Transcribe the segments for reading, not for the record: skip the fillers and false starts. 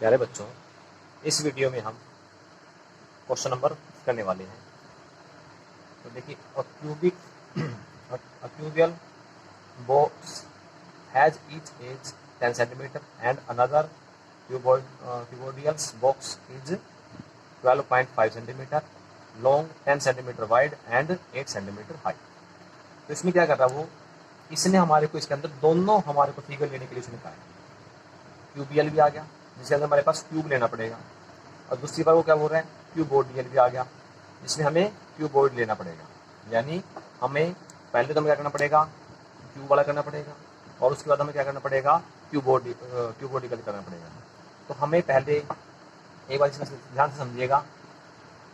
प्यारे बच्चों, इस वीडियो में हम क्वेश्चन नंबर करने वाले हैं। तो देखिए, cubical box has each edge 10 centimetre and another cuboidals box is 12.5 centimetre long, 10 centimetre wide and 8 centimetre high. तो इसमें क्या कर रहा है वो, इसने हमारे को इसके अंदर दोनों हमारे को फिगर लेने के लिए इसने कहा है। क्यूबियल भी आ गया जिसके अंदर हमारे पास क्यूब लेना पड़ेगा, और दूसरी बार वो क्या बोल रहे हैं, क्यूबोडियल भी आ गया जिसमें हमें क्यूबोइड लेना पड़ेगा। यानी हमें पहले तो हमें क्या करना पड़ेगा, क्यूब वाला करना पड़ेगा, और उसके बाद हमें क्या करना पड़ेगा, क्यूबोडिकल करना पड़ेगा। तो हमें पहले एक बार इसमें ध्यान से समझिएगा,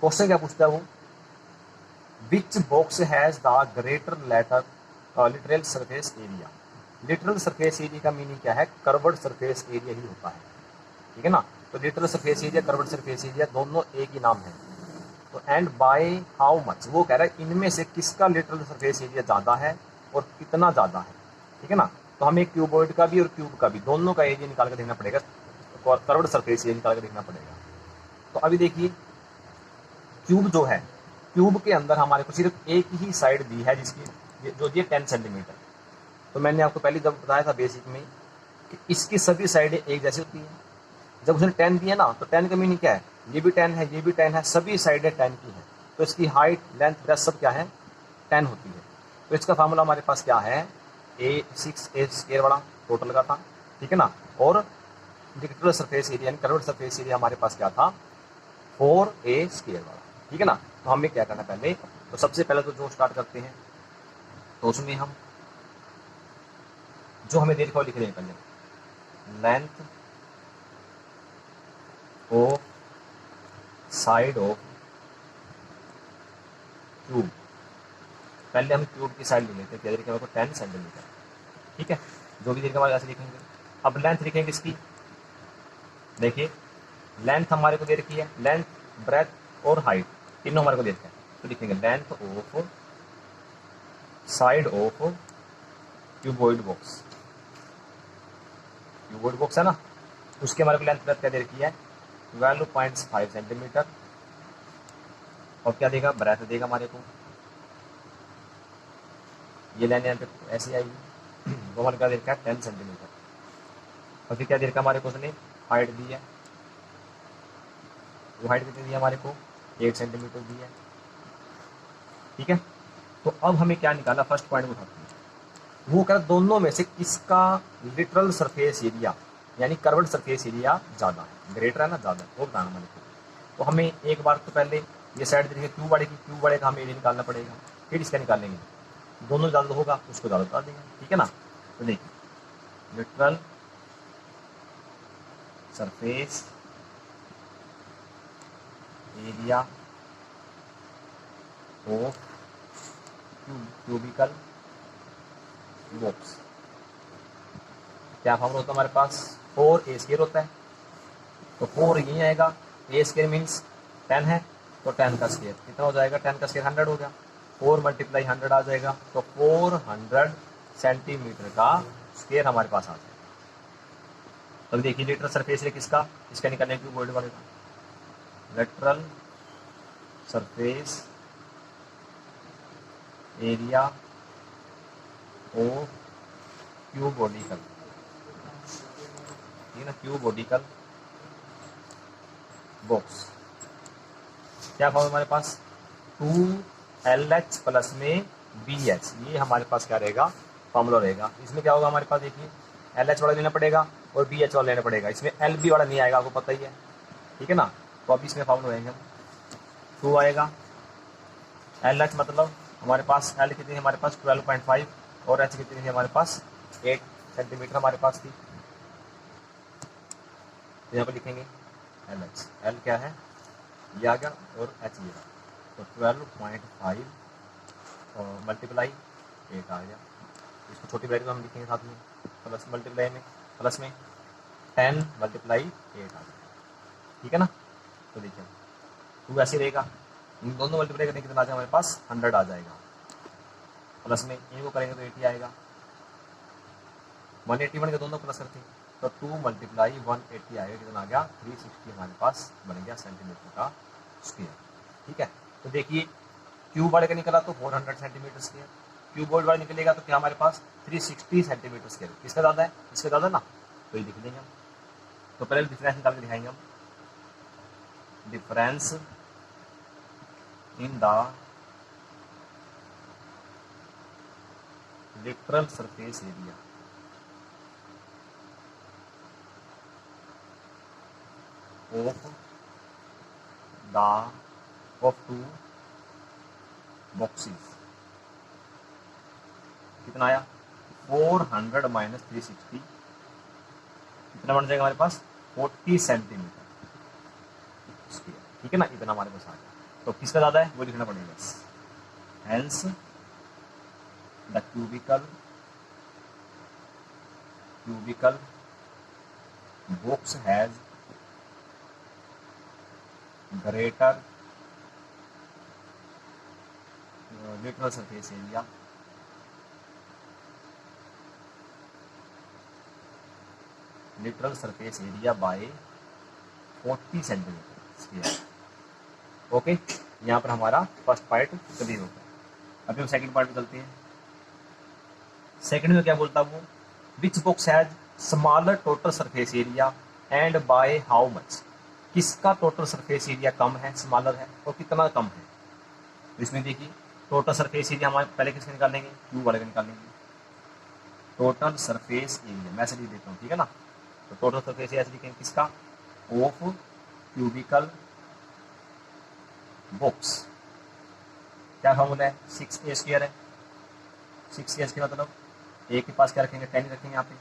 क्वेश्चन क्या पूछता है वो, which box has the greater literal surface area. Literal surface area का मीनिंग क्या है, कर्व्ड सरफेस एरिया ही होता है, ठीक है ना। तो literal surface area, curved surface area दोनों एक ही नाम है। तो एंड बाय हाउ मच, वो कह रहा है इनमें से किसका लिटरल सरफेस एरिया ज़्यादा है और कितना ज़्यादा है, ठीक है ना। तो हमें क्यूबॉइड का भी और क्यूब का भी दोनों का एरिया निकाल कर देखना पड़ेगा, कर्व्ड सरफेस एरिया निकाल कर देखना पड़ेगा। तो अभी देखिए, क्यूब जो है, क्यूब के अंदर हमारे को सिर्फ एक ही साइड दी है जिसकी जो ये 10 सेंटीमीटर। तो मैंने आपको पहले जब बताया था बेसिक में कि इसकी सभी साइडें एक जैसी होती हैं। जब उसने 10 दिया ना, तो 10 का मीनिंग क्या है, ये भी 10 है, ये भी 10 है, सभी साइडें 10 की हैं। तो इसकी हाइट, लेंथ, ब्रेथ सब क्या है, 10 होती है। तो इसका फार्मूला हमारे पास क्या है, a6a² वाला टोटल का था, ठीक है ना। और लिटरल सरफेस एरिया यानी कर्व्ड सरफेस एरिया हमारे पास क्या था, 4a² वाला, ठीक है ना। तो हमें क्या करना पहले, तो सबसे पहले तो जो स्टार्ट करते हैं, तो उसमें हम जो हमें दे रखा लिख रहे हैं पहले, length of side of cube. पहले हम क्यूब की साइड ले लेते हैं, क्या देखिए हमारे को 10 सेंटीमीटर, ठीक है। जो भी देखिए हमारे ऐसे लिखेंगे। अब लेंथ लिखेंगे इसकी, देखिए लेंथ हमारे को दे रखी है, लेंथ, ब्रेथ और हाइट तीनों हमारे को दे रखे हैं। तो लिखेंगे length of side of cuboid box, cuboid box है ना, उसके हमारे को लेंथ ब्रेथ क्या दे रखी है, 12.5 सेंटीमीटर, और क्या देगा, ब्रेथ देगा हमारे को, ये लाइन यहाँ पे ऐसी आएगी, वो हमारे क्या दे रखा है 10 सेंटीमीटर। और फिर क्या दे रखा हमारे को उसने, हाइट दी है, वो हाइट कितनी दी है हमारे को, 8 सेंटीमीटर दी है, ठीक है। तो अब हमें क्या निकाला, फर्स्ट पॉइंट उठाते हैं, वो कह दोनों में से किसका लिटरल सरफेस एरिया यानी कर्व्ड सरफेस एरिया ज़्यादा है, ग्रेटर है ना, ज़्यादा, वो बताना हमारे को। तो हमें एक बार तो पहले ये साइड देखिए क्यूब वाले की, क्यूब वाले का हमें एरिया निकालना पड़ेगा, फिर इसका निकालेंगे, दोनों ज़्यादा होगा उसको ज़्यादा बता देंगे, ठीक है ना। तो देखिए literal surface area of cubical box, क्या फॉर्मूला होता है हमारे पास, 4a² होता है। तो 4 यही आएगा, a² मीन्स 10 है, तो 10 का स्क्वायर कितना हो जाएगा, 10 का स्क्वायर 100 हो गया, 4 मल्टीप्लाई 100 आ जाएगा, तो 400 सेंटीमीटर का स्क्वायर हमारे पास आ जाएगा। तो देखिए लिटरल सरफेस एरिया किसका, इसका निकालने क्यूबॉइड वाले का, लिटरल सरफेस एरिया ऑफ क्यूबोडिकल, ठीक है ना, क्यूबोडिकल बॉक्स, क्या फॉर्म हमारे पास, 2LH प्लस में BH, ये हमारे पास क्या रहेगा, फॉर्मूला रहेगा। इसमें क्या होगा हमारे पास, देखिए LH वाला लेना पड़ेगा और BH वाला लेना पड़ेगा, इसमें LB वाला नहीं आएगा, आपको पता ही है, ठीक है ना। तो अभी इसमें फॉर्मूला रहेंगे हम, 2 आएगा, LH मतलब हमारे पास L कितनी है हमारे पास 12.5 और H कितनी है हमारे पास 8 सेंटीमीटर हमारे पास थी। तो यहाँ पर लिखेंगे LH, L क्या है, ये आ गया, और H ये आ, तो 12.5 और मल्टीप्लाई 8 आ गया। इसको छोटी वैल्यू हम लिखेंगे साथ में, प्लस मल्टीप्लाई में, प्लस में 10 मल्टीप्लाई 8 आ गया, ठीक है ना। तो देखिए 2 ऐसे रहेगा, इन दोनों मल्टीप्लाई करने कितना आ जाएगा हमारे पास, 100 आ जाएगा, प्लस में ए को करेंगे तो 80 आएगा, 180 बन के दोनों प्लस करते हैं, तो 2 मल्टीप्लाई 180 आएगा, कितना आ गया 360 हमारे पास बन गया सेंटीमीटर का स्क्वायर। ठीक है, तो देखिए क्यूब वाले का निकला तो 400 सेंटीमीटर स्क्वायर, क्यूब बोर्ड वाला निकलेगा तो क्या हमारे पास 360 सेंटीमीटर स्क्वायर। किसका ज़्यादा है, इसका ज़्यादा ना, तो ये लिख देंगे हम। तो पहले डिफरेंस निकाल के दिखाएंगे हम। Difference in the lateral surface area of two boxes कितना आया 400 माइनस 360 कितना बन जाएगा हमारे पास 40 सेंटीमीटर स्क्वायर। ठीक है ना, इतना हमारे पास आ गया। तो किसका ज़्यादा है वो लिखना पड़ेगा बस। Hence the cubical box has greater lateral surface area by 40 centimetre square. Okay, यहाँ पर हमारा फर्स्ट पार्ट क्लियर होता है। अभी हम सेकंड पार्ट में चलते हैं। सेकंड में क्या बोलता है वो, which box has smaller total surface area and by how much. किसका टोटल सरफेस एरिया कम है, स्मॉलर है, और कितना कम है। तो इसमें देखिए टोटल सरफेस एरिया हमारे पहले किसका निकालेंगे, क्यूब वाले का निकालेंगे। टोटल सरफेस एरिया मैं ऐसे लिख देता हूँ, ठीक है ना। तो टोटल सरफेस एरिया लिखेंगे किसका, ऑफ क्यूबिकल बॉक्स। क्या फॉर्मूला है, 6a स्क्वायर है। 6a स्क्वायर मतलब ए के पास क्या रखेंगे, 10 रखेंगे, यहाँ पे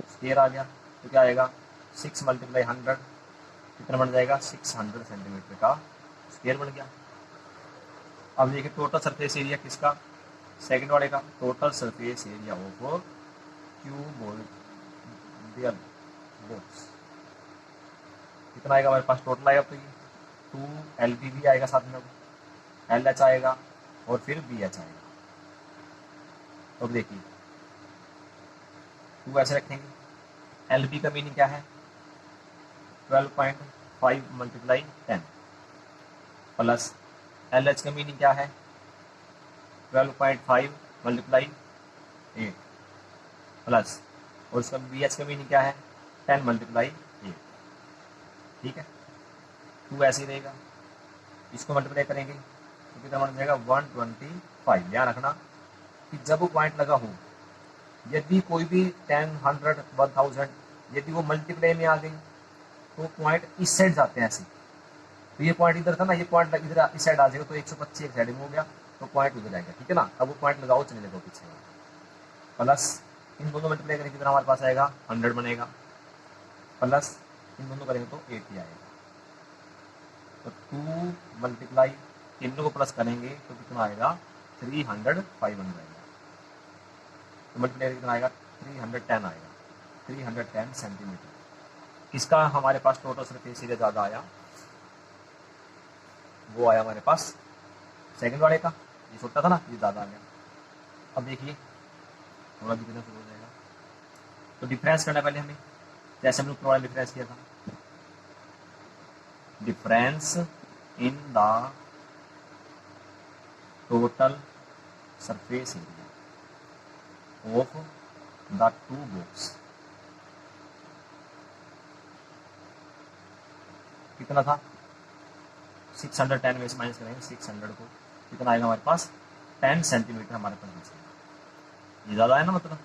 स्क्वायर आ गया तो क्या आएगा 6 मल्टीप्लाई 100 कितना बन जाएगा 600 सेंटीमीटर का स्क्वायर बन गया। अब देखिए टोटल सरफेस एरिया किसका, सेकंड वाले का, total surface area of cuboidal box कितना आएगा हमारे पास टोटल आएगा। तो ये 2LB भी आएगा साथ में, LH आएगा और फिर BH आएगा। तो देखिए 2 ऐसे रखेंगे। LB का मीनिंग क्या है 12.5 मल्टीप्लाई 10 प्लस LH का मीनिंग क्या है 12.5 मल्टीप्लाई 8 प्लस और उसका BH का मीनिंग क्या है 10 मल्टीप्लाई 8। ठीक है, 2 ऐसे ही रहेगा। इसको मल्टीप्लाई करेंगे तो कितना बन जाएगा 125। ध्यान रखना कि जब वो पॉइंट लगा हो, यदि कोई भी 10, 100, 1000 यदि वो मल्टीप्लाई में आ गई तो पॉइंट इस साइड जाते हैं ऐसे। तो ये पॉइंट इधर था ना, ये पॉइंट इधर इस साइड आ जाएगा तो 125 एक साइड में हो गया तो पॉइंट उधर जाएगा। ठीक है ना, अब वो पॉइंट लगाओ चले जाएगा पीछे प्लस इन दोनों मल्टीप्लाई करेंगे कितना हमारे पास आएगा 100 बनेगा प्लस इन दोनों करेंगे तो 80 आएगा। तो 2 मल्टीप्लाई तीनों को प्लस करेंगे तो कितना आएगा 305 बन जाएगा। तो मल्टीप्लाई कितना आएगा 310 आएगा, 310 सेंटीमीटर। किसका हमारे पास टोटल सरफेस एरिया ज़्यादा आया, वो आया हमारे पास सेकंड वाले का, ये छोटा था ना, ये ज़्यादा आ गया। अब देखिए थोड़ा दिखना शुरू हो जाएगा। तो डिफरेंस करना पहले हमें, जैसे हम लोग थोड़ा डिफरेंस किया था। Difference in the total surface area of the two box कितना था 610 में से माइनस करेंगे 600 को, कितना आएगा हमारे पास 10 सेंटीमीटर हमारे पास बचेगा। ये ज़्यादा है ना मतलब।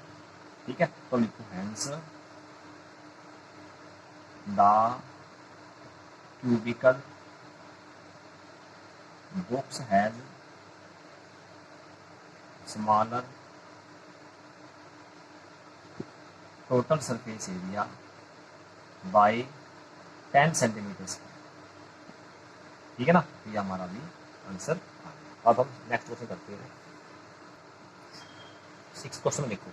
ठीक है, तो लिखो hence the cubical box has smaller total surface area bye 10 centimetre. ठीक है ना, ये हमारा भी आंसर आ गया। अब हम नेक्स्ट क्वेश्चन करते हैं। 6 क्वेश्चन लिखो।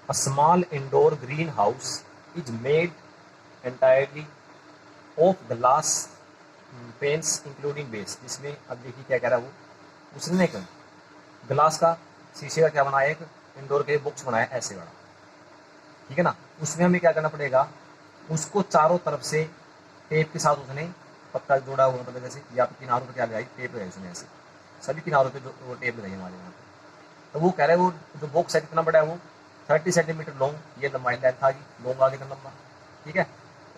A small indoor greenhouse is made entirely of glass panes including base. जिसमें अब देखिए क्या कह रहा है वो, उसने एक ग्लास का शीशे का क्या बनाया, एक इंडोर के बॉक्स बनाया ऐसे वाला। ठीक है ना, उसमें हमें क्या करना पड़ेगा, उसको चारों तरफ से टेप के साथ उसने पत्ता जोड़ा हुआ, मतलब जैसे या तो किनारों पर क्या लगाई, टेप लगाई उसने ऐसे सभी किनारों पे जो वो टेप लगाई हमारे यहाँ पे। तो वो कह रहा है वो जो बॉक्स है कितना बड़ा है, वो 30 सेंटीमीटर लॉन्ग, ये लंबाई लेंथ आ गई, लॉन्ग आ गया लंबा, ठीक है,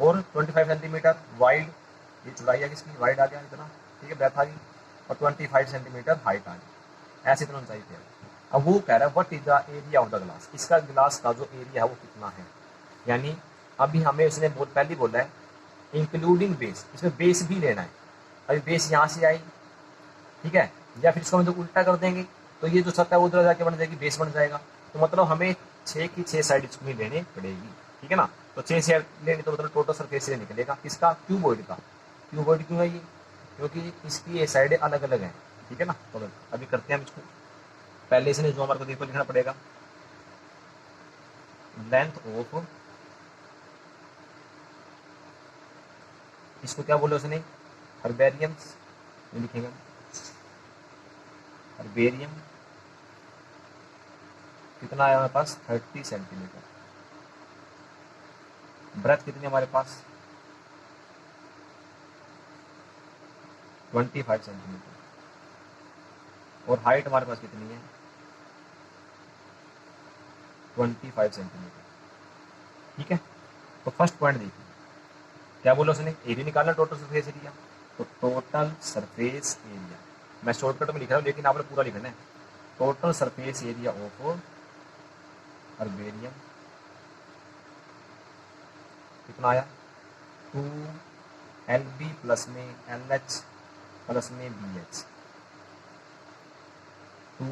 और 25 सेंटीमीटर वाइड, ये चौड़ाई आ गई इसकी, वाइड आ गया इतना, ठीक है, ब्रेथ आ गई, और 25 सेंटीमीटर हाइट आ गई, ऐसे इतना ऊंचाई पे है। अब वो कह रहा है what is the area of the glass, इसका ग्लास का जो एरिया है वो कितना है, यानी अभी हमें उसने बहुत पहले बोला है इंक्लूडिंग बेस, इसमें बेस भी लेना है। अभी बेस यहाँ से आई, ठीक है, या फिर इसको हम जो उल्टा कर देंगे तो ये जो सतह है उधर जाके बन जाएगी, बेस बन जाएगा। तो मतलब हमें 6 की 6 साइड इसको नहीं लेनी पड़ेगी, ठीक है ना। तो 6 साइड लेंगे तो मतलब टोटल सरफेस से निकलेगा किसका, क्यूबॉइड का। क्यूबॉइड क्यों है ये, क्योंकि इसकी ये साइडें अलग अलग हैं, ठीक है ना। तो अभी करते हैं हम इसको, पहले इसने जो हमारे को देखो लिखना पड़ेगा, लेंथ ऑफ, इसको क्या बोले उसने, हर्बेरियम्स, लिखेंगे हर्बेरियम, कितना है हमारे पास 30 सेंटीमीटर, ब्रेथ कितनी हमारे पास 25 सेंटीमीटर, और हाइट हमारे पास कितनी है 25 सेंटीमीटर, ठीक है। तो फर्स्ट पॉइंट देखिए क्या बोला उसने, एरिया निकालना टोटल सरफेस एरिया, तो टोटल सरफेस एरिया, मैं शॉर्टकट में लिख रहा हूँ लेकिन आपने पूरा लिखना है, total surface area of herbarium कितना आया 2 LB प्लस में LH प्लस में BH, 2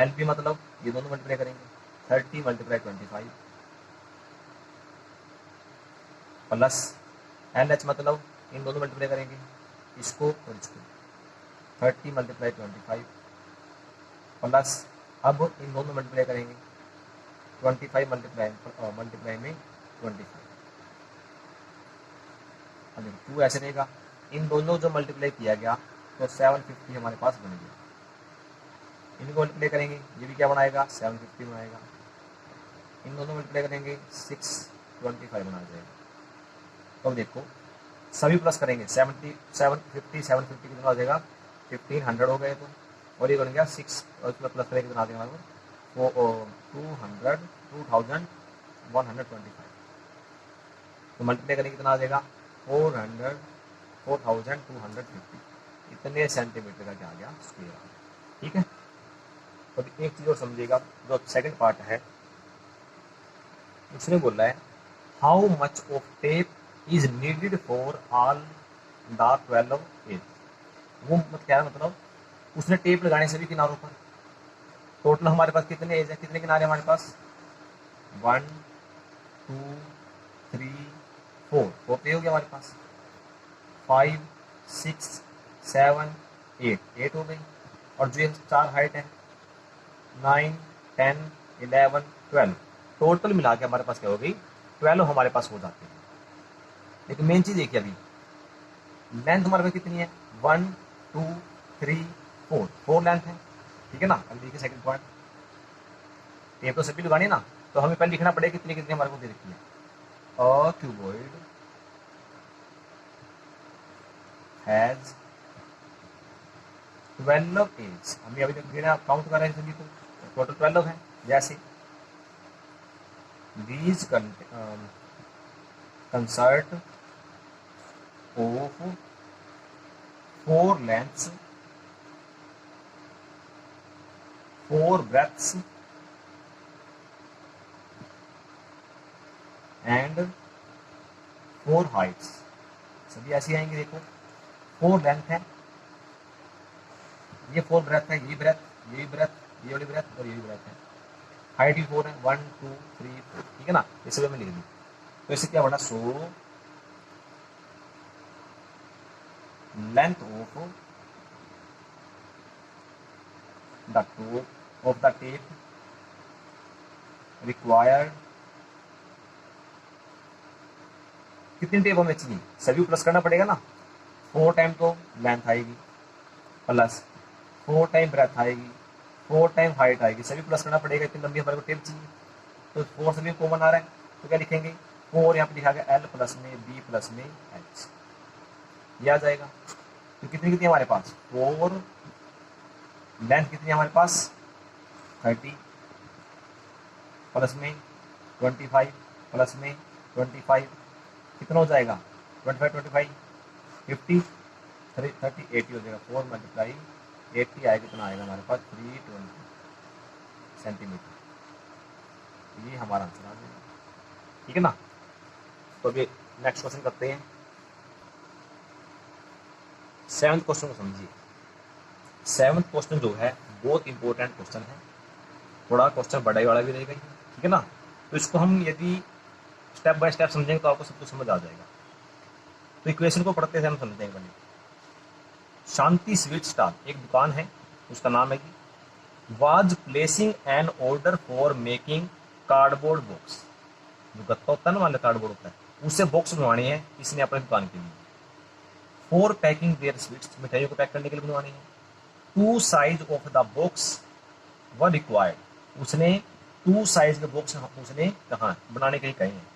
LB मतलब ये दोनों मल्टीप्लाई करेंगे 30 मल्टीप्लाई 25 प्लस LH मतलब इन दोनों मल्टीप्लाई करेंगे इसको और इसको 30 मल्टीप्लाई 25 प्लस अब इन दोनों मल्टीप्लाई करेंगे 25 मल्टीप्लाई में 25, अब 2 ऐसे रहेगा, इन दोनों जो मल्टीप्लाई किया गया तो 750 हमारे पास बन गया, इनको मल्टीप्लाई करेंगे ये भी क्या बनाएगा 750 बनाएगा, इन दोनों मल्टीप्लाई करेंगे 625 बना जाएगा। तो देखो सभी प्लस करेंगे 70 750 750 कितना आ जाएगा 1500 हो गए, तो और ये बन गया 6 और इसमें प्लस करेंगे कितना आ जाएगा वो 2125, तो मल्टीप्लाई करेंगे कितना आ जाएगा 4250, इतने सेंटीमीटर का क्या आ गया स्क्वायर आ गया, ठीक है। तो एक चीज और समझिएगा, जो सेकंड पार्ट है उसने बोला है how much of tape is needed for all the 12 edge, वो मतलब क्या है, मतलब उसने टेप लगाने से भी किनारों पर, टोटल हमारे पास कितने एज है, कितने किनारे हमारे पास 1 2 3 4 पे हो गया हमारे पास, 5 6 7 8 हो गई, और जो 4 हाइट है 9 10 11 12, टोटल मिला के हमारे पास क्या हो गई 12 हमारे पास हो जाते हैं। लेकिन मेन चीज देखिए अभी लेंथ हमारे पास कितनी है 1 2 3 4 लेंथ है, ठीक है ना। अब देखिए सेकंड पॉइंट, टेप तो सभी लगानी ना, तो हमें पहले लिखना पड़ेगा कितनी कितनी हमारे को दे रखी है, अ क्यूबॉइड हैज 12 एज, हमें अभी तक बिना काउंट कर रहे हैं सभी, तो टोटल 12 है, जैसे these consist of 4 lengths, 4 breadths and 4 heights, सभी ऐसी आएंगे। देखो 4 लेंथ है, ये 4 ब्रेथ है, ये ब्रेथ, ये ब्रेथ, ये वाली ब्रेथ और ये भी ब्रेथ है, हाइट भी 4 है 1 2 3 4, ठीक है ना, ये सब में लिख दी। तो इससे क्या बना, so length of the top of the tape required, कितनी टेप हमें चाहिए, सभी प्लस करना पड़ेगा ना, 4 टाइम तो लेंथ आएगी प्लस 4 टाइम ब्रेथ आएगी 4 टाइम हाइट आएगी, सभी प्लस करना पड़ेगा, इतनी लंबी हमारे को टेप चाहिए। तो 4 से भी कॉमन आ रहा है, तो क्या लिखेंगे 4 यहाँ पे लिखा गया L प्लस में B प्लस में H, ये आ जाएगा। तो कितनी कितनी हमारे पास 4, लेंथ कितनी हमारे पास 30 प्लस में 25 प्लस में 25 कितना हो जाएगा 25 25 50 30 80 हो जाएगा। 4 मल्टीप्लाई 80 आएगा, कितना आएगा हमारे पास 320 सेंटीमीटर। ये हमारा आंसर आ जाएगा, ठीक है ना। तो अभी नेक्स्ट क्वेश्चन करते हैं। 7th क्वेश्चन को समझिए। 7th क्वेश्चन जो है बहुत इंपॉर्टेंट क्वेश्चन है, थोड़ा क्वेश्चन बड़ा वाला भी रहेगा, ठीक है ना। तो इसको हम यदि स्टेप बाय स्टेप समझेंगे तो आपको सब कुछ समझ आ जाएगा। तो इक्वेशन को पढ़ते हैं हम समझेंगे पहले। शांति स्वीट स्टॉल एक दुकान है, उसका नाम है कि was placing an order for making cardboard box. जो गत्ता होता है ना, मान लो कार्डबोर्ड होता है, उससे बॉक्स बनवानी है इसने अपने दुकान के लिए। फॉर पैकिंग देयर स्वीट्स, मिठाइयों को पैक करने के लिए बनवानी है। 2 size of the box were required, उसने 2 साइज के बॉक्स उसने कहा बनाने के लिए कहे हैं।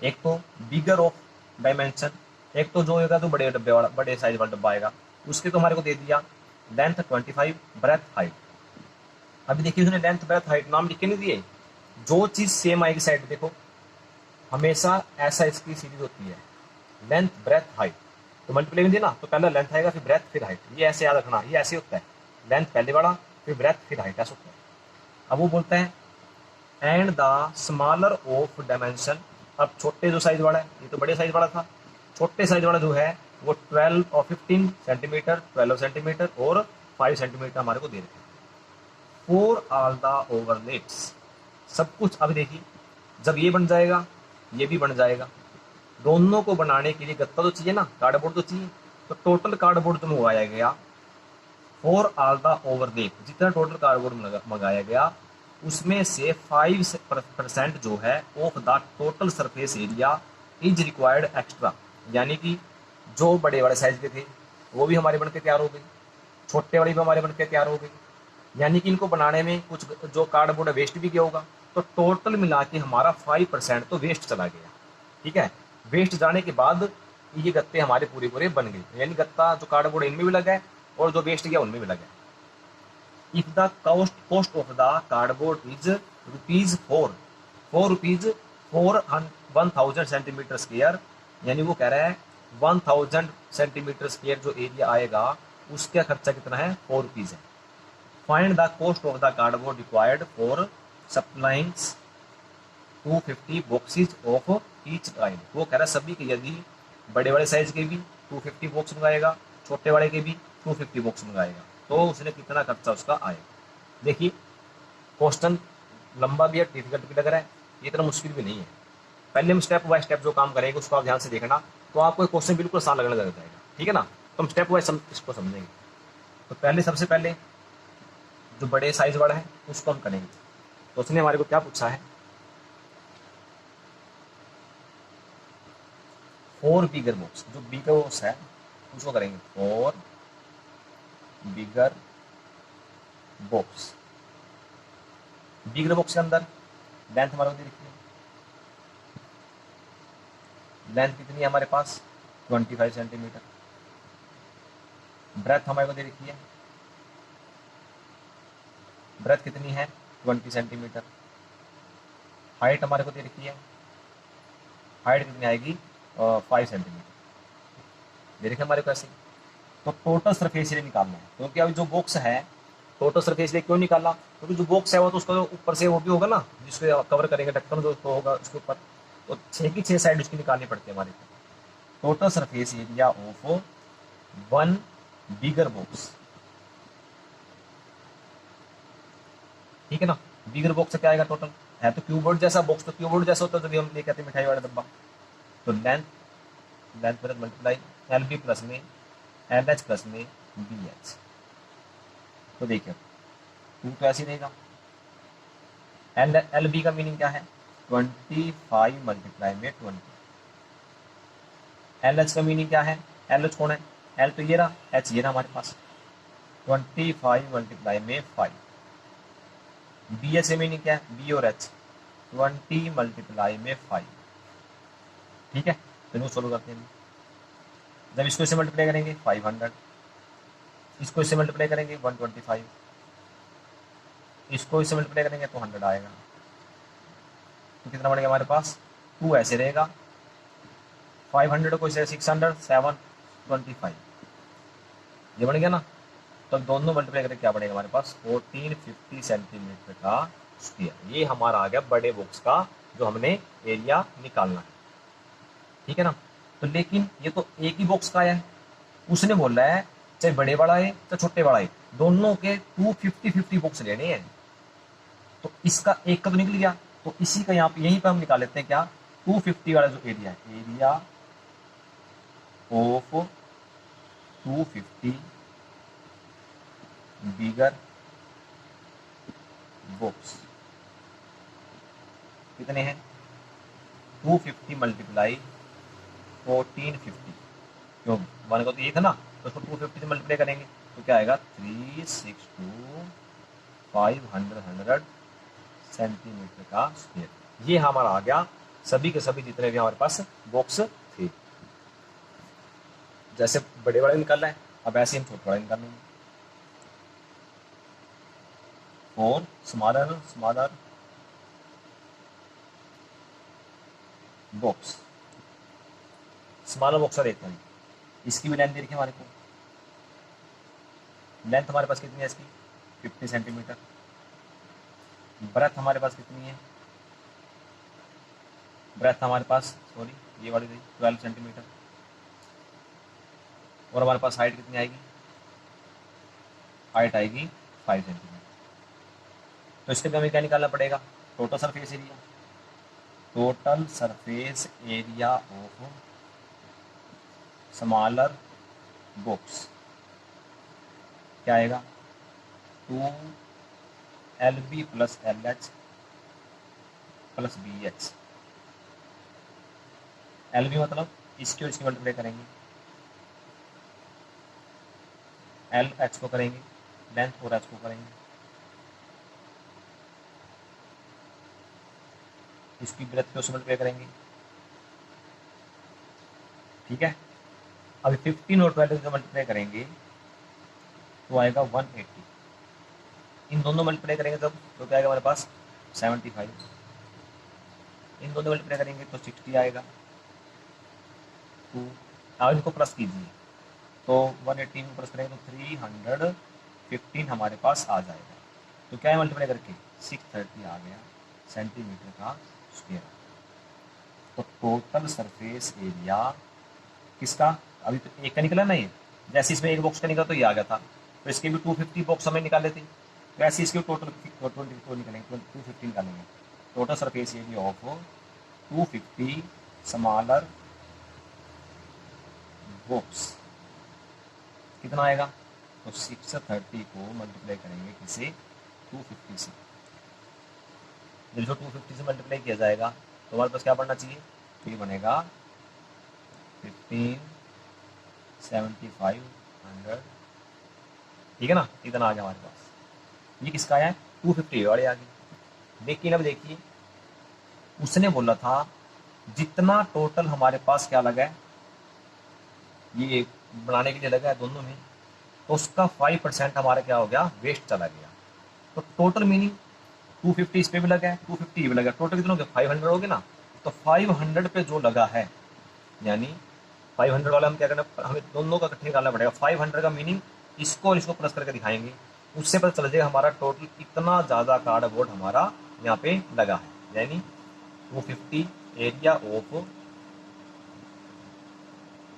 एक तो बिगर ऑफ डायमेंशन, एक तो जो होगा तो बड़े डब्बे वाला, बड़े साइज वाला डब्बा आएगा, उसके तो हमारे को दे दिया। Length 25, breadth height. अभी देखिए उसने लेंथ ब्रेथ हाइट नाम लिख के नहीं दिए, जो चीज सेम आएगी साइड देखो, हमेशा ऐसा इसकी सीरीज होती है, लेंथ ब्रेथ हाइट। तो मल्टीप्लाई में दिया ना, तो पहला लेंथ आएगा फिर ब्रेथ फिर हाइट, ये ऐसे याद रखना, ये ऐसे होता है, लेंथ पहले वाला फिर ब्रेथ फिर हाइट, ऐसा होता है। अब वो बोलता है and the smaller of dimension, अब छोटे जो साइज वाला है, ये तो बड़े साइज वाला था, छोटे साइज वाला जो है वो 12 और 15 सेंटीमीटर, 12 सेंटीमीटर और 5 सेंटीमीटर हमारे को दे रखे हैं। फॉर ऑल द ओवरलेट्स, सब कुछ। अब देखिए जब ये बन जाएगा ये भी बन जाएगा, दोनों को बनाने के लिए गत्ता तो चाहिए ना, कार्डबोर्ड तो चाहिए। तो टोटल कार्डबोर्ड जो मंगवाया गया फॉर ऑल द ओवरलेप, जितना टोटल कार्डबोर्ड मंगाया गया उसमें से 5% जो है of the total surface area is required extra, यानी कि जो बड़े वाले साइज के थे वो भी हमारे बनकर तैयार हो गई, छोटे वाली भी हमारे बनकर तैयार हो गई, यानी कि इनको बनाने में कुछ जो कार्डबोर्ड वेस्ट भी गया होगा। तो टोटल मिला के हमारा 5% तो वेस्ट चला गया, ठीक है। वेस्ट जाने के बाद ये गत्ते हमारे पूरे पूरे बन गए, यानी गत्ता जो कार्डबोर्ड इनमें भी लगा है और जो वेस्ट गया उनमें भी लगा है। If the cost of the cardboard is rupees 4 rupees for 1000 centimetre square, यानी वो कह रहा है 1000 सेंटीमीटर स्क्वायर जो एरिया आएगा उसका खर्चा कितना है 4 रुपीज है। Find the cost of the cardboard required for supplying 250 boxes of each kind, वो कह रहा है सभी के, यदि बड़े वाले साइज के भी 250 बॉक्स मंगाएगा, छोटे वाले के भी 250 बॉक्स मंगाएगा, तो उसने कितना खर्चा उसका आएगा। देखिए क्वेश्चन लंबा भी है, डिफिकल्ट भी लग रहा है, ये इतना मुश्किल भी नहीं है। पहले हम स्टेप बाय स्टेप जो काम करेंगे उसको आप ध्यान से देखना, तो आपको क्वेश्चन बिल्कुल आसान लगने लग जाएगा, ठीक है ना। तो हम स्टेप वाइज इसको समझेंगे। तो पहले सबसे पहले जो बड़े साइज वाला है उसको हम करेंगे। तो उसने हमारे को क्या पूछा है, 4 बिगर बॉक्स, जो बिगर बॉक्स है उसको करेंगे 4 बिगर बॉक्स। बिगर बॉक्स के अंदर लेंथ हमारे को दे रखी है, लेंथ कितनी है हमारे पास 25 सेंटीमीटर, ब्रेथ हमारे को दे रखी है, ब्रेथ कितनी है 20 सेंटीमीटर, हाइट हमारे को दे रखी है, हाइट कितनी आएगी 5 सेंटीमीटर दे रखे हमारे को ऐसे। तो टोटल सरफेस एरिया निकालना है, क्योंकि अभी जो बॉक्स है टोटल सरफेस एरिया क्यों निकालना, क्योंकि जो बॉक्स है वो तो उसका ऊपर से वो भी होगा ना, जिसको कवर करेंगे ढक्कन जो होगा उसके ऊपर, तो 6 की 6 साइड उसकी निकालनी पड़ती है हमारे को। Total surface area of 1 bigger box, ठीक है ना। बिगर बॉक्स क्या आएगा टोटल, है तो क्यूबोर्ड जैसा बॉक्स, तो क्यूबोर्ड जैसा होता है जब हम ले कहते हैं मिठाई वाला डब्बा। तो लेंथ पर मल्टीप्लाई एल बी प्लस में एल एच प्लस में बी एच, तो देखिए 2 तो ऐसे ही रहेगा। एल बी का मीनिंग क्या है 25 मल्टीप्लाई में 20। एल एच का मीनिंग क्या है, एल एच कौन है, एल तो ये रहा, एच ये रहा हमारे पास, 25 मल्टीप्लाई में 5। बी एच का मीनिंग क्या है, बी और एच 20 मल्टीप्लाई में 5। ठीक है, तो इनको सोल्व करते हैं। जब इसको इससे मल्टीप्लाई करेंगे 500, इसको इससे मल्टीप्लाई करेंगे 125, इसको इससे मल्टीप्लाई करेंगे तो 100 आएगा। तो कितना बढ़ेगा हमारे पास, 2 ऐसे रहेगा, 500 को इसे 600, 725, ये बन गया ना। तो दोनों मल्टीप्लाई करके क्या बढ़ेगा हमारे पास, 1450 सेंटीमीटर का स्क्वायर। ये हमारा आ गया बड़े बॉक्स का जो हमने एरिया निकालना है। ठीक है ना। तो लेकिन ये तो एक ही बॉक्स का है, उसने बोला है चाहे बड़े वाला है चाहे छोटे वाला है, दोनों के 250-50 बॉक्स लेने हैं। तो इसका एक का तो निकल गया, तो इसी का यहाँ पे यहीं पे हम निकाल लेते हैं क्या, 250 वाला जो एरिया है, एरिया ऑफ 250 बिगर बॉक्स कितने हैं, 250 मल्टीप्लाई 1450, क्यों 1 को तो ये था ना, तो उसको 250 से मल्टीप्लाई करेंगे तो क्या आएगा, 362 500 सेंटीमीटर का स्क्वायर। ये हमारा आ गया सभी के सभी जितने भी हमारे पास बॉक्स थे। जैसे बड़े वाले निकालना है, अब ऐसे हम छोटे वाले निकाल लेंगे। और स्मॉलर बॉक्स, स्मॉलर बॉक्स का देखते हैं, इसकी भी लेंथ दे रखी है हमारे को। लेंथ हमारे पास कितनी है इसकी, 50 सेंटीमीटर। ब्रेथ हमारे पास कितनी है, ब्रेथ हमारे पास सॉरी ये वाली रही 12 सेंटीमीटर। और हमारे पास हाइट कितनी आएगी, हाइट आएगी 5 सेंटीमीटर। तो इसके लिए हमें क्या निकालना पड़ेगा, total surface area. Total surface area of smaller box क्या आएगा, 2LB plus LH plus BH। LB मतलब इसकी और इसकी मल्टीप्लाई करेंगे, LH को करेंगे, लेंथ और H को करेंगे, इसकी ब्रेथ को मल्टीप्लाई करेंगे। ठीक है, अभी 15 और 12 को मल्टीप्लाई करेंगे तो आएगा 180। इन दोनों मल्टीप्लाई करेंगे तब तो क्या आएगा हमारे पास, 75। इन दोनों मल्टीप्लाई करेंगे तो 60 आएगा। 2 अब इनको प्लस कीजिए तो 180 में प्लस करेंगे तो 315 हमारे पास आ जाएगा। तो क्या है मल्टीप्लाई करके 630 आ गया सेंटीमीटर का स्क्वायर। तो टोटल सरफेस एरिया किसका, अभी तो एक का निकला ना, ये जैसे इसमें एक बॉक्स का निकला तो ये आ गया था, तो इसके भी 250 बॉक्स हमें निकाले थे, वैसे इसके टोटल 22 निकलेंगे, 250 निकालेंगे। Total surface area of 250 smaller box कितना आएगा, तो 630 को मल्टीप्लाई करेंगे किसे, 250 से। जब इसको 250 से मल्टीप्लाई किया जाएगा तो हमारे पास क्या बनना चाहिए, तो ये बनेगा 157500। ठीक है ना, इतना आ गया हमारे पास। ये किसका आया है, 250 वाले आ गए। लेकिन अब देखिए उसने बोला था जितना टोटल हमारे पास क्या लगा है, ये बनाने के लिए लगा है दोनों में, तो उसका 5% हमारा क्या हो गया, वेस्ट चला गया। तो टोटल मीनिंग 250 इस पे भी लगा है, 250 भी लगा, टोटल कितना हो गया, 500 हो गया ना। तो 500 पे जो लगा है, यानी 500 वाला हम क्या करना, हमें दोनों का इकट्ठे निकालना पड़ेगा। 500 का मीनिंग इसको और इसको प्लस करके दिखाएंगे, उससे पता चल जाएगा हमारा टोटल इतना ज़्यादा कार्डबोर्ड हमारा यहाँ पे लगा है। यानी 250 एरिया ऑफ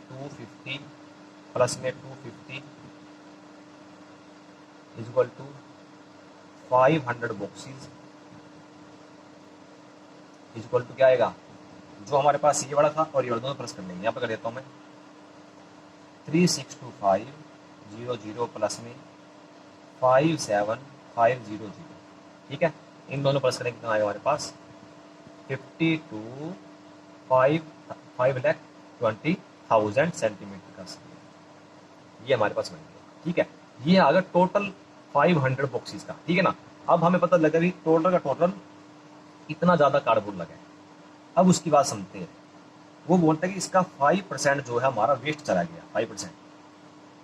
250 प्लस में 250 is equal to 500 boxes is equal to क्या आएगा, जो हमारे पास ये वाला था और ये वाला दोनों प्लस कर लेंगे। यहाँ पर कर देता हूँ मैं 36250 प्लस में 57500। ठीक है, इन दोनों प्लस करेंगे कितना आएगा हमारे पास, 5,20,000 सेंटीमीटर का स्क्वायर। ये हमारे पास बन गया। ठीक है, ये आ गया टोटल 500 बॉक्सेस का। ठीक है ना, अब हमें पता लगा भी टोटल का टोटल इतना ज़्यादा कार्डबोर्ड लगा है। अब उसकी बात समझते हैं। वो बोलता है कि इसका 5% जो है हमारा वेस्ट चला गया, 5%।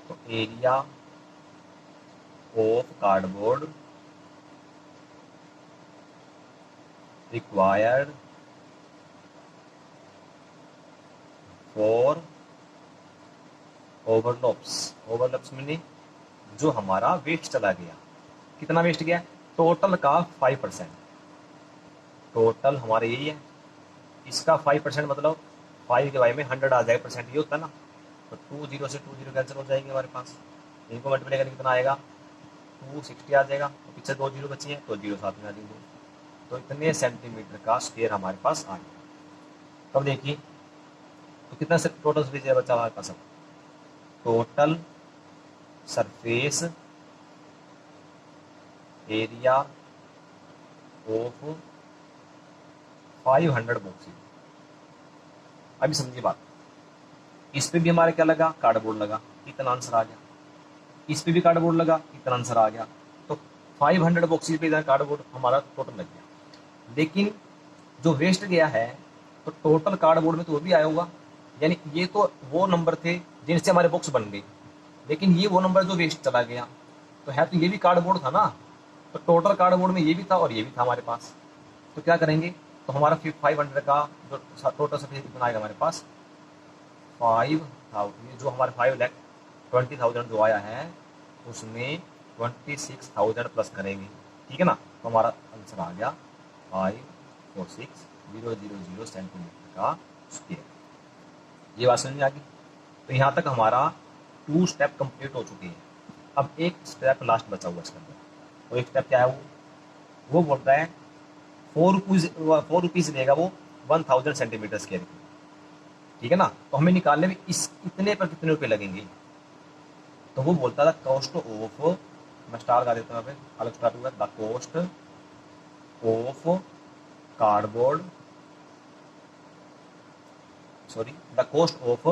तो area of cardboard required for overlaps meaning जो हमारा वेस्ट चला गया। कितना वेस्ट गया? टोटल का 5%। टोटल हमारा यही है, इसका 5% मतलब 5 के बाई में 100 आ जाएगा, परसेंट ये होता है ना। तो 2 0 से 2 0 कैंसिल हो जाएंगे हमारे पास। इनको मल्टीप्लाई करके कितना आएगा? 260 आ जाएगा। तो पीछे 2 0 बची हैं तो 0 साथ में आ जाएंगे। तो इतने सेंटीमीटर का स्क्वायर हमारे पास आ गया। तब देखिए तो कितना से टोटल सरफेस बचा हमारे पास। Total surface area of 500 boxes. अभी समझिए बात, इस पे भी हमारे क्या लगा? कार्डबोर्ड लगा, इतना आंसर आ गया। इस पे भी कार्डबोर्ड लगा, इतना आंसर आ गया। तो 500 बॉक्सेस पे इतना कार्डबोर्ड हमारा टोटल लग गया। लेकिन जो वेस्ट गया है तो टोटल कार्डबोर्ड में तो वो भी आया होगा, यानी ये तो वो नंबर थे जिनसे हमारे बॉक्स बन गए, लेकिन ये वो नंबर जो वेस्ट चला गया। तो है तो ये भी कार्डबोर्ड था ना, तो टोटल कार्डबोर्ड में ये भी था और ये भी था हमारे पास। तो क्या करेंगे? तो हमारा 500 का जो टोटल सरफेस कितना आएगा हमारे पास? 5,000। जो हमारे 5,20,000 जो आया है उसमें 26,000 प्लस करेंगे, ठीक है ना। तो हमारा आंसर आ गया 546,000 सेंटीमीटर का स्क्वायर। ये बात समझ में आ गई। तो यहाँ तक हमारा 2 स्टेप कंप्लीट हो चुके हैं। अब एक स्टेप लास्ट बचा हुआ इसके अंदर। तो एक स्टेप क्या है? वो बोलता है 4 रुपीज़ देगा वो 1000 सेंटीमीटर स्क्वायर की, ठीक है ना। तो हमें निकालने में इस इतने पर कितने रुपए लगेंगे? तो वो बोलता था कॉस्ट ऑफ, मैं स्टार लगा देता हूँ, अलग स्टार्ट हुआ, the cost of cardboard, sorry the cost of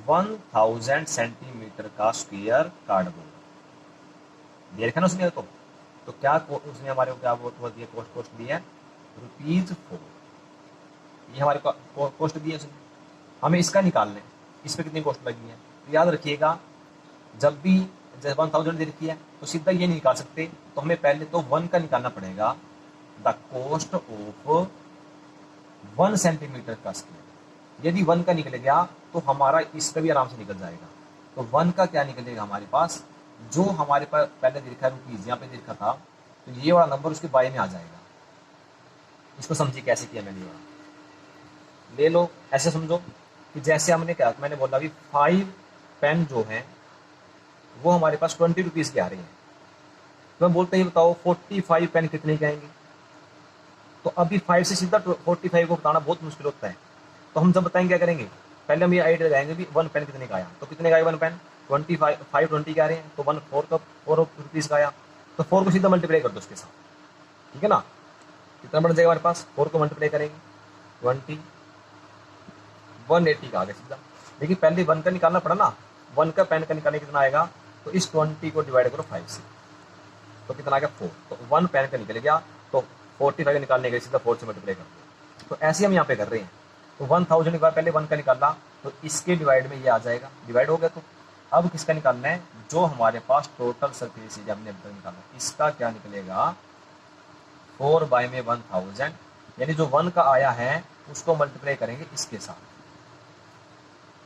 1000 centimetre का स्क्वायर कार्डबोर्ड। दे रखा ना उसने। तो क्या उसने हमारे को क्या दिया? कॉस्ट दी है ₹4। ये हमारे कॉस्ट दी है उसने, हमें इसका निकालना है, इस पर कितनी कॉस्ट लगी है। तो याद रखिएगा, जब भी जैसे 1000 दे रखी है तो सीधा ये नहीं निकाल सकते, तो हमें पहले तो 1 का निकालना पड़ेगा। द कॉस्ट ऑफ 1 सेंटीमीटर का स्क्वायर। यदि 1 का निकल गया तो हमारा इसका भी आराम से निकल जाएगा। तो 1 का क्या निकलेगा हमारे पास? जो हमारे पास पहले दे रखा है रुपीज़, यहाँ पे दे रखा था, तो ये वाला नंबर उसके बाई में आ जाएगा। इसको समझिए कैसे किया मैंने। ले लो, ऐसे समझो कि जैसे हमने क्या, मैंने बोला अभी 5 पेन जो है वो हमारे पास 20 रुपीज़ के आ रहे हैं। तो मैं बोलते ही बताओ 45 पेन कितने के आएंगे। तो अभी 5 से सीधा 45 को बताना बहुत मुश्किल होता है। तो हम जब बताएंगे क्या करेंगे? पहले हम ये आइडिया लगाएंगे भी 1 पेन कितने का आया। तो कितने का आया 1 पेन? 20 के आ रहे हैं, तो 4 रुपीज़ का आया। तो 4 को सीधा मल्टीप्लाई कर दो उसके साथ, ठीक है ना। कितना बन जाएगा हमारे पास? 4 को मल्टीप्लाई करेंगे 20, 180 का आ गया सीधा। लेकिन पहले 1 का निकालना पड़ा ना, 1 का पेन का निकालने कितना आएगा? तो इस 20 को डिवाइड करो 5 से, तो कितना आ गया 4। तो 1 पेन का निकल गया, तो 45 का निकालने के लिए सीधा 4 से मल्टीप्लाई कर दो। तो ऐसे हम यहाँ पे कर रहे हैं। तो 1000 के बाद पहले 1 का निकाला, तो इसके डिवाइड में ये आ जाएगा, डिवाइड हो गया। तो अब किसका निकालना है? जो हमारे पास टोटल सरफेस एरिया हमने अब निकाला, इसका क्या निकलेगा? 4 में 1000, यानी जो 1 का आया है उसको मल्टीप्लाई करेंगे इसके साथ।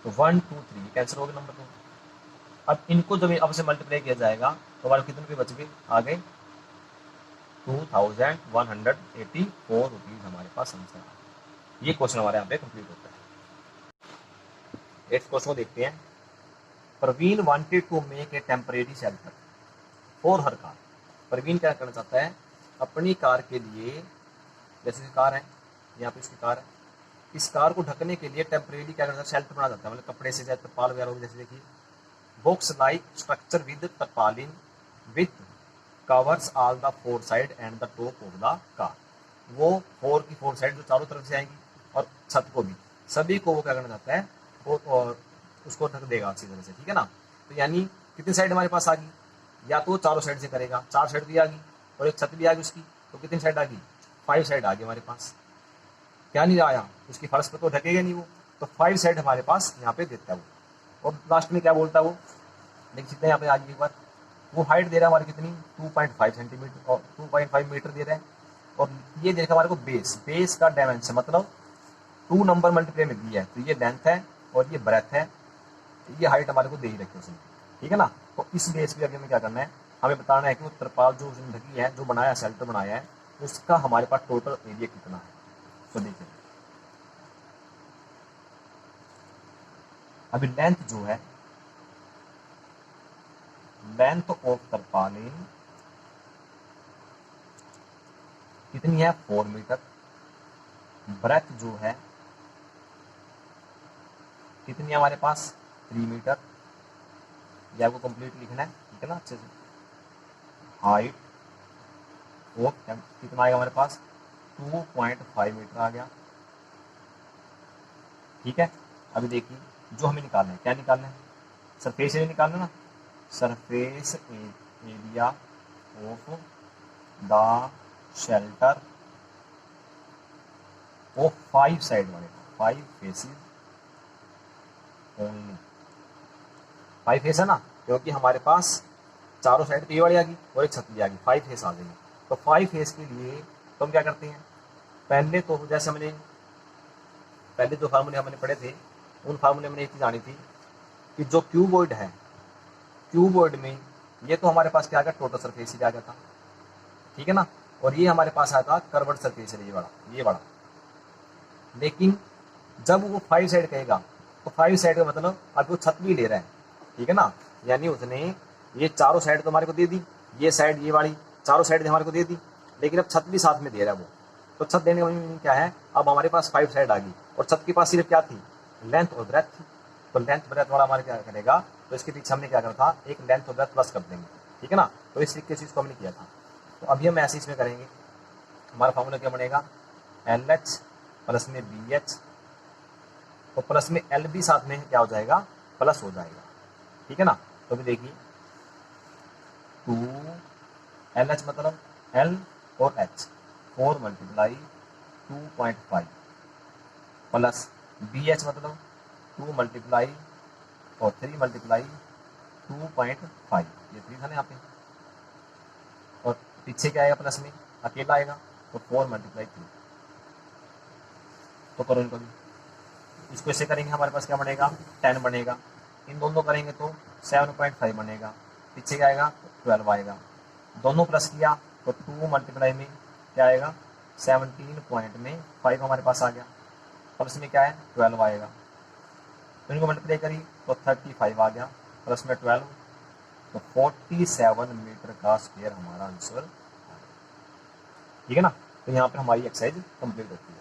तो 1 2 3 कैंसिल हो गया नंबर 2। अब इनको जब अब से मल्टीप्लाई किया जाएगा तो हमारे कितने रुपये बच गए? आ गए 2184 रुपीज़ हमारे पास आंसर आ। ये क्वेश्चन हमारे यहाँ पे कंप्लीट होता है। 8th क्वेश्चन को देखते हैं। Praveen wanted to make a temporary shelter for her car. Praveen क्या करना चाहता है? अपनी कार के लिए, जैसे कार है, यहाँ पे इसकी कार है, इस कार को ढकने के लिए टेम्परेरी क्या करना है? शेल्टर बना जाता है, मतलब कपड़े से, जैसे तरपाल वगैरह होगी। जैसे देखिए box like structure with tarpaulin with covers all the 4 side and the top of the car. वो 4 की 4 साइड जो चारों तरफ से आएंगी और छत को भी, सभी को वो क्या करना चाहता है? वो और उसको ढक देगा अच्छी तरह से, ठीक है ना। तो यानी कितनी साइड हमारे पास आ गई? या तो चारों साइड से करेगा, 4 साइड भी आ गई और एक छत भी आ गई उसकी, तो कितनी साइड आ गई? 5 साइड आ गई हमारे पास। क्या नहीं आया, उसकी फर्श पे तो ढकेगा नहीं वो, तो 5 साइड हमारे पास यहाँ पे देता है वो। और लास्ट में क्या बोलता है वो, देख सकते हैं यहाँ पे आज एक बार, वो हाइट दे रहा है हमारी कितनी 2.5 सेंटीमीटर और 2.5 मीटर दे रहा है। और ये देखा हमारे को बेस, बेस का डायमेंशन मतलब 2 नंबर मल्टीप्लाई में दिया है, तो ये लेंथ है और ये ब्रेथ है, ये हाइट हमारे को दे ही रखी है उसने, ठीक है ना। तो इस बेस पे अभी हमें क्या करना है, हमें बताना है कि वो त्रिपाल जो उसने ढकी है, जो बनाया शेल्टर बनाया है, उसका हमारे पास टोटल एरिया कितना है। तो देखिए अभी लेंथ जो है, लेंथ ऑफ तरपालिन कितनी है 4 मीटर, ब्रेथ जो है कितनी है हमारे पास 3 मीटर, ये आपको कंप्लीट लिखना है, ठीक है ना अच्छे से। हाइट वो कितना आएगा हमारे पास 2.5 मीटर आ गया, ठीक है। अभी देखिए जो हमें निकालना है, क्या निकालना है, सरफेस एरिया निकालना ना, surface area of the shelter of 5 side वाले 5 फेसेस ओनली, 5 फेस है ना, क्योंकि हमारे पास चारों साइड तो ये वाली आ गई और एक छतरी आ गई, 5 फेस आ गई। तो 5 फेस के लिए तो हम क्या करते हैं, पहले तो जैसे हमने पहले जो फार्मूले हमने पढ़े थे, उन फार्मूले में एक चीज आनी थी कि जो क्यूबॉइड है, क्यूबॉइड में ये तो हमारे पास क्या आ गया टोटल सरफेस एरिया आ गया था, ठीक है ना। और ये हमारे पास आया था कर्व्ड सरफेस एरिया, ये बड़ा। लेकिन जब वो 5 साइड कहेगा तो 5 साइड का मतलब अब वो छत भी ले रहा है, ठीक है ना। यानी उसने ये चारों साइड तो हमारे को दे दी, ये साइड ये वाली चारों साइड हमारे को दे दी, लेकिन अब छत भी साथ में दे रहा है वो। तो छत देने का मीनिंग क्या है, अब हमारे पास 5 साइड आ गई और छत के पास सिर्फ क्या थी, लेंथ और ब्रेथ थी। तो लेंथ ब्रेथ वाला हमारे क्या करेगा, तो इसके पीछे हमने क्या करना था, एक लेंथ और ब्रेथ प्लस कर देंगे, ठीक है ना। तो इस तरीके से इसको हमने किया था। तो अभी हम ऐसे इसमें करेंगे, हमारा फॉर्मूला क्या बनेगा, एल एच प्लस में बी एच, तो प्लस में एल भी साथ में क्या हो जाएगा, प्लस हो जाएगा, ठीक है ना। तो अभी देखिए 2 एल एच मतलब एल और H 4 multiply 2.5 plus B H मतलब 2 मल्टीप्लाई और 3 मल्टीप्लाई 2.5, ये 3 था ना यहाँ पे, और पीछे क्या आएगा प्लस में अकेला आएगा, तो 4 मल्टीप्लाई 3। तो करो इनको भी, इसको ऐसे करेंगे हमारे पास क्या बनेगा 10 बनेगा, इन दोनों करेंगे तो 7.5 बनेगा, पीछे क्या आएगा 12 आएगा, दोनों प्लस किया तो 2 मल्टीप्लाई में क्या आएगा 17 पॉइंट में 5 हमारे पास आ गया, प्लस में क्या है 12 आएगा, तो इनको मल्टीप्लाई करी तो 35 आ गया, प्लस में 12 तो 47 मीटर का स्क्वायर हमारा आंसर, ठीक है ना। तो यहाँ पर हमारी एक्सरसाइज कंप्लीट होती है।